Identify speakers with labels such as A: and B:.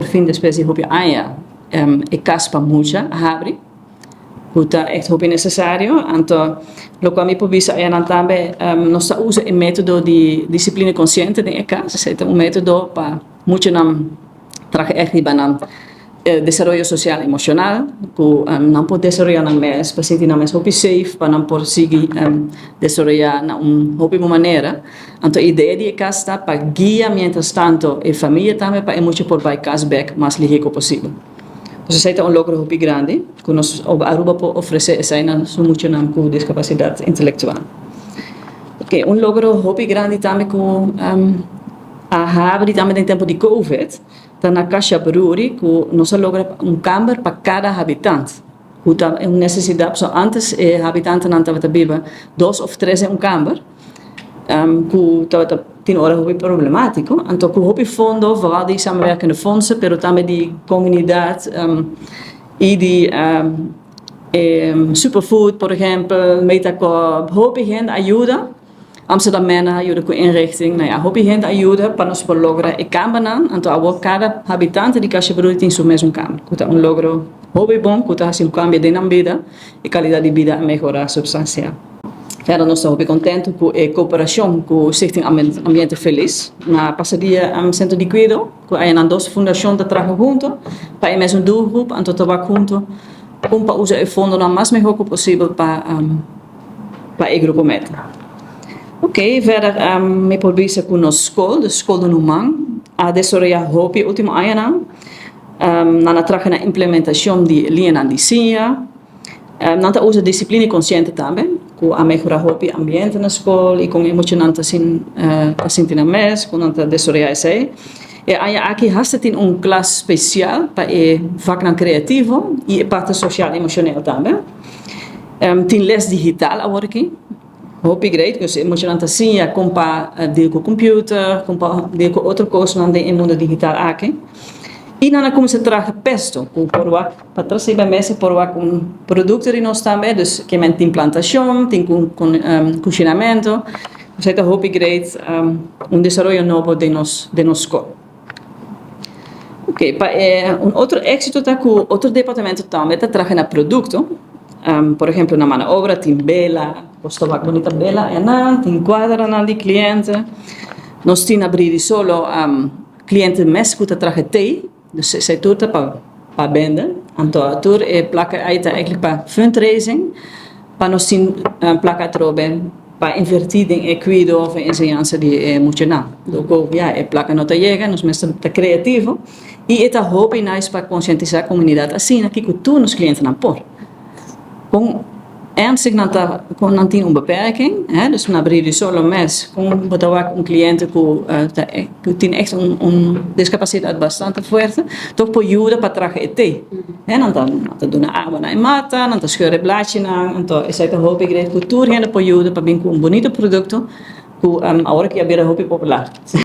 A: fin de especie hopi aya e caspa mucha habri kuta echt hopi necessario anto lo que mi povisa é também nós usa o método de disciplina consciente de ECA, se é um método para muito nam traje echt di banam desarrollo social emocional que não pode desarrollar na mes para sentir na mes hopi safe para não por seguir desarrollar na hopi maneira então a ideia de ECA está para guiar mientras tanto a família também para muito por vai cashback mais ligeiro possível. Dus het is een logro hopi grande, que nós Aruba oferece essa na muito nam com discapacidade intelectual. Ok, logro hopi grande também com a habri também em tempo de Covid, tá na Caixa Bruri que nós logra kamer para cada habitante. Que tá uma necessidade, so antes habitante não estava viva 2 of 3 em kamer. Que estava tin ora hopi problemático, então que hopi fundo, vooral die samenwerkende fondsen, pero também de comunidade e de superfood, por exemplo, Metacorp, hopi gente ajuda, Amsterdam Mena ajuda com inrichting, nou ja, hopi gente ajuda para nós por lograr e kamer então agora cada habitante de Caixa Bruri tem seu mesmo kamer, que tá logro hopi bom, que tá assim cambio de vida e qualidade de vida melhorar substancial. Verder nós estamos contentes com a cooperação com o Stichting Ambiente Feliz. Na passadia am Centro de Cuido, que aí na duas fundações que trabalham junto, para a mesma doelgroep, então trabalhar junto, para usar o fundo o mais melhor possível para o grupo meta. Ok, verder me probeer com a escola, de escola do Numang, a desarrollar hopi último ano, na trabalhar na implementação de linha de ciência, nanta usa disciplina consciente também, com a melhorar o ambiente na escola e com emocionante assim na mes, com nanta desarrollar isso aí. E aí aqui tem classe especial para o vak criativo e a parte social e emocional também. Tem les digital agora aqui. Hopi great, dus emocionante assim, compa deel com computer, compa deel com outra coisa no mundo digital aqui. E nós começamos a trabalhar pesto, para trazer para mesa com produtos que nós também, dus que tem plantação, tem cozinamento, então é hopi great, desenvolvimento novo de nossa escola. Ok, para outro êxito está com outro departamento também, está trabalhando produto, por exemplo, na mão obra tem bela, postou bonita bela, tem quadra de cliente, nós temos abrir solo cliente mês que está trabalhando dus zij doet het para vender, então tour é placa aí tá eigenlijk para fundraising, para nós zien placa trobe para invertir em equido of enseñanza de emocional. Logo ja, é placa não tá chega, nós mesmo tá criativo e é tá hobby nice para conscientizar a comunidade assim, aqui que tu nos clientes não por. Com ernstig não tem beperking, dus we abrir solo mês com botar cliente que tem echt discapacidade bastante forte, toch por ajuda para trazer ET. Não tá dando água na mata, não tá escrever bladje na, então essa é a hobby que cultura ainda por ajuda para vir com bonito produto que agora que é bem hobby popular.